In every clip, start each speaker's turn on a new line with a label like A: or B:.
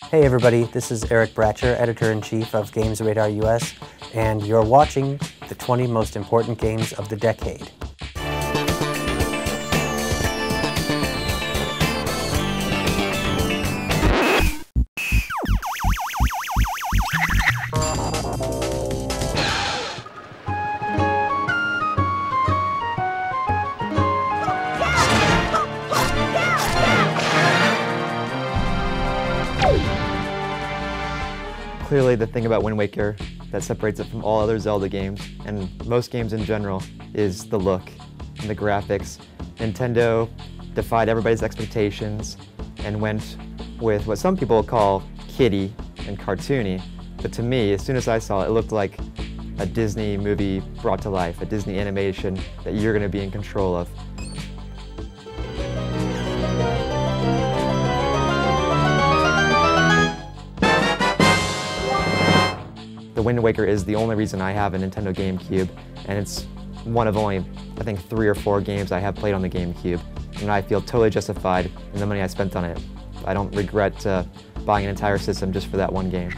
A: Hey everybody, this is Eric Bratcher, Editor-in-Chief of GamesRadar US, and you're watching the 20 most important games of the decade.
B: Clearly, the thing about Wind Waker that separates it from all other Zelda games, and most games in general, is the look and the graphics. Nintendo defied everybody's expectations and went with what some people call kiddie and cartoony, but to me, as soon as I saw it, it looked like a Disney movie brought to life, a Disney animation that you're going to be in control of. The Wind Waker is the only reason I have a Nintendo GameCube, and it's one of only, I think, 3 or 4 games I have played on the GameCube, and I feel totally justified in the money I spent on it. I don't regret buying an entire system just for that one game.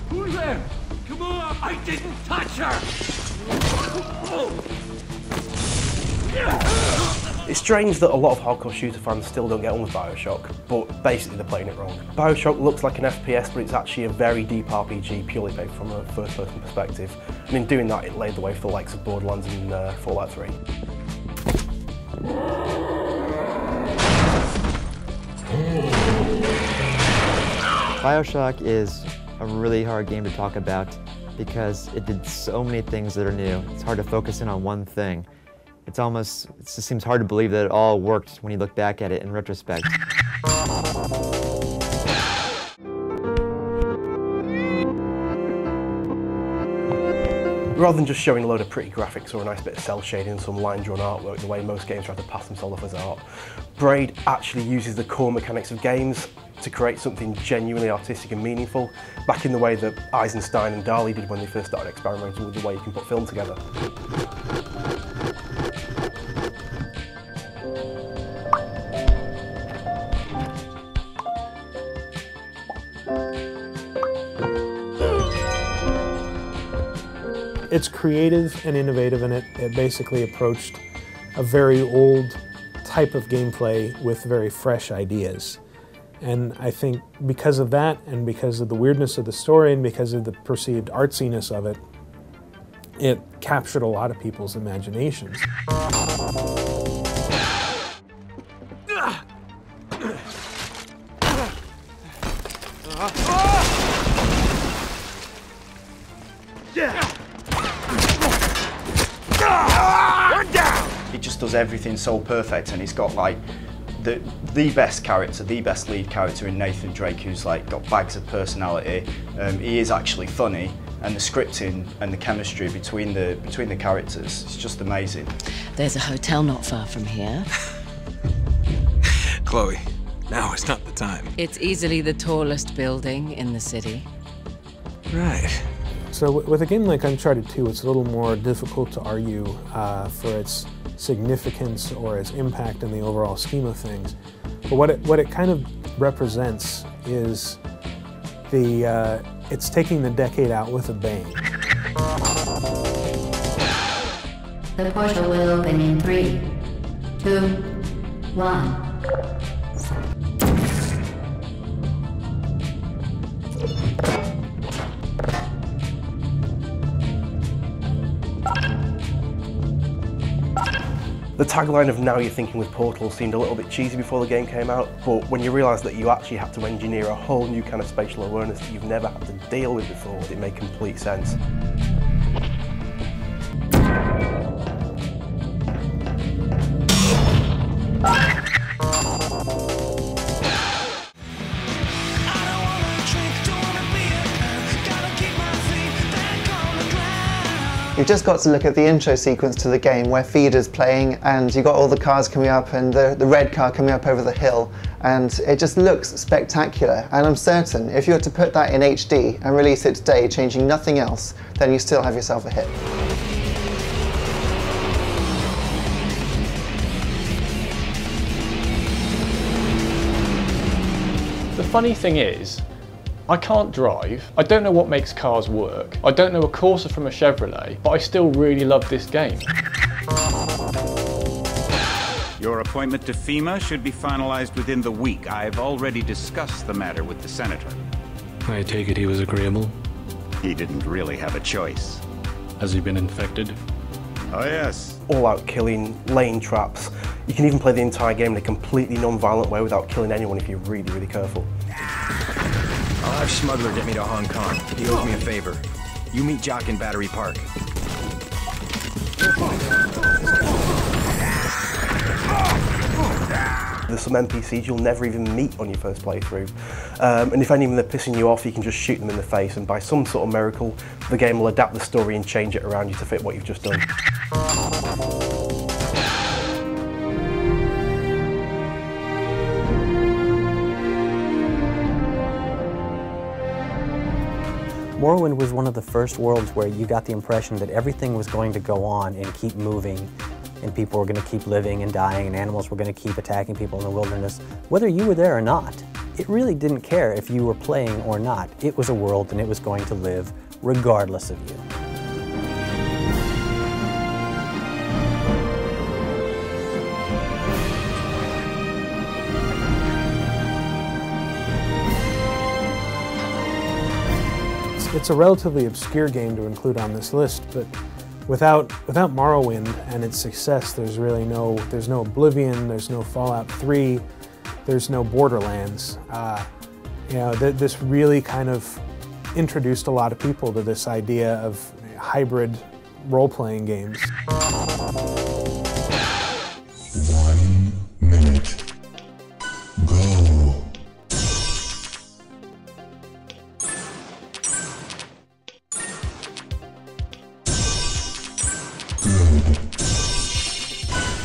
C: Who's there? Come on! I didn't touch her!
D: It's strange that a lot of hardcore shooter fans still don't get on with BioShock, but basically they're playing it wrong. BioShock looks like an FPS, but it's actually a very deep RPG, purely based from a first-person perspective. And in doing that, it laid the way for the likes of Borderlands and Fallout 3.
B: BioShock is a really hard game to talk about because it did so many things that are new. It's hard to focus in on one thing. It just seems hard to believe that it all worked when you look back at it in retrospect.
D: Rather than just showing a load of pretty graphics or a nice bit of cell shading and some line-drawn artwork the way most games try to pass themselves off as art, BRAID actually uses the core mechanics of games to create something genuinely artistic and meaningful, back in the way that Eisenstein and Dali did when they first started experimenting with the way you can put film together.
E: It's creative and innovative, and it basically approached a very old type of gameplay with very fresh ideas. And I think because of that, and because of the weirdness of the story, and because of the perceived artsiness of it, it captured a lot of people's imaginations.
F: It just does everything so perfect, and he's got like the best character, the best lead character in Nathan Drake, who's like got bags of personality. He is actually funny, and the scripting and the chemistry between the characters is just amazing.
G: There's a hotel not far from here.
C: Chloe, now is not the time.
G: It's easily the tallest building in the city.
C: Right.
E: So with a game like Uncharted 2, it's a little more difficult to argue for its significance or its impact in the overall scheme of things. But what it kind of represents is it's taking the decade out with a bang.
H: The portal will open in 3, 2, 1.
D: The tagline of "Now You're Thinking with Portal" seemed a little bit cheesy before the game came out, but when you realise that you actually had to engineer a whole new kind of spatial awareness that you've never had to deal with before, it made complete sense.
I: You've just got to look at the intro sequence to the game where Feeder's playing, and you've got all the cars coming up and the red car coming up over the hill, and it just looks spectacular. And I'm certain if you were to put that in HD and release it today, changing nothing else, then you still have yourself a hit.
J: funny thing is, I can't drive, I don't know what makes cars work, I don't know a Corsa from a Chevrolet, but I still really love this game.
K: Your appointment to FEMA should be finalized within the week. I've already discussed the matter with the senator.
L: I take it he was agreeable?
K: He didn't really have a choice.
L: Has he been infected?
K: Oh yes.
D: All-out killing, laying traps. You can even play the entire game in a completely non-violent way without killing anyone if you're really, really careful.
M: I'll have Smuggler get me to Hong Kong. He owes me a favor. You meet Jock in Battery Park.
D: There's some NPCs you'll never even meet on your first playthrough. And if any of them are pissing you off, you can just shoot them in the face, and by some sort of miracle, the game will adapt the story and change it around you to fit what you've just done.
A: Morrowind was one of the first worlds where you got the impression that everything was going to go on and keep moving, and people were going to keep living and dying, and animals were going to keep attacking people in the wilderness, whether you were there or not. It really didn't care if you were playing or not. It was a world and it was going to live regardless of you.
E: It's a relatively obscure game to include on this list, but without Morrowind and its success, there's no Oblivion, there's no Fallout 3, there's no Borderlands. You know, this really kind of introduced a lot of people to this idea of hybrid role-playing games.
N: 1 minute. Go.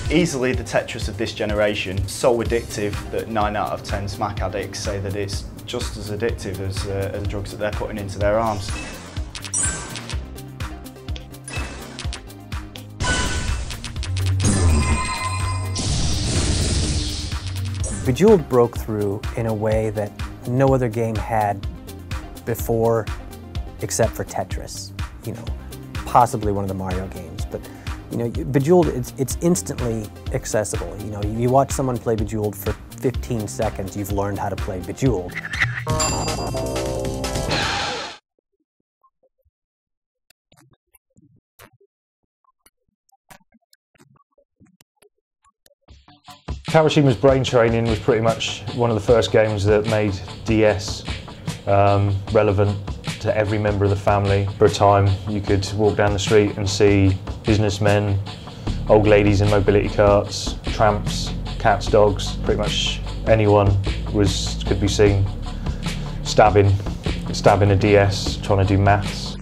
F: Easily the Tetris of this generation, so addictive that 9 out of 10 smack addicts say that it's just as addictive as the drugs that they're putting into their arms.
A: Bejeweled broke through in a way that no other game had before, except for Tetris. You know, possibly one of the Mario games, but you know, Bejeweled, it's instantly accessible. You know, you watch someone play Bejeweled for 15 seconds, you've learned how to play Bejeweled.
O: Kawashima's Brain Training was pretty much one of the first games that made DS relevant to every member of the family. For a time, you could walk down the street and see businessmen, old ladies in mobility carts, tramps, cats, dogs, pretty much anyone could be seen stabbing a DS, trying to do maths.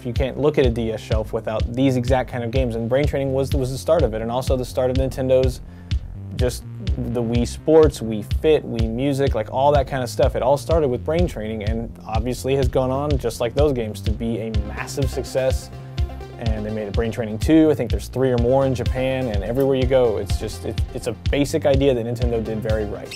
P: You can't look at a DS shelf without these exact kind of games, and Brain Training was the start of it, and also the start of Nintendo's just the Wii Sports, Wii Fit, Wii Music, like all that kind of stuff. It all started with Brain Training, and obviously has gone on, just like those games, to be a massive success. And they made a Brain Training 2. I think there's 3 or more in Japan, and everywhere you go, it's a basic idea that Nintendo did very right.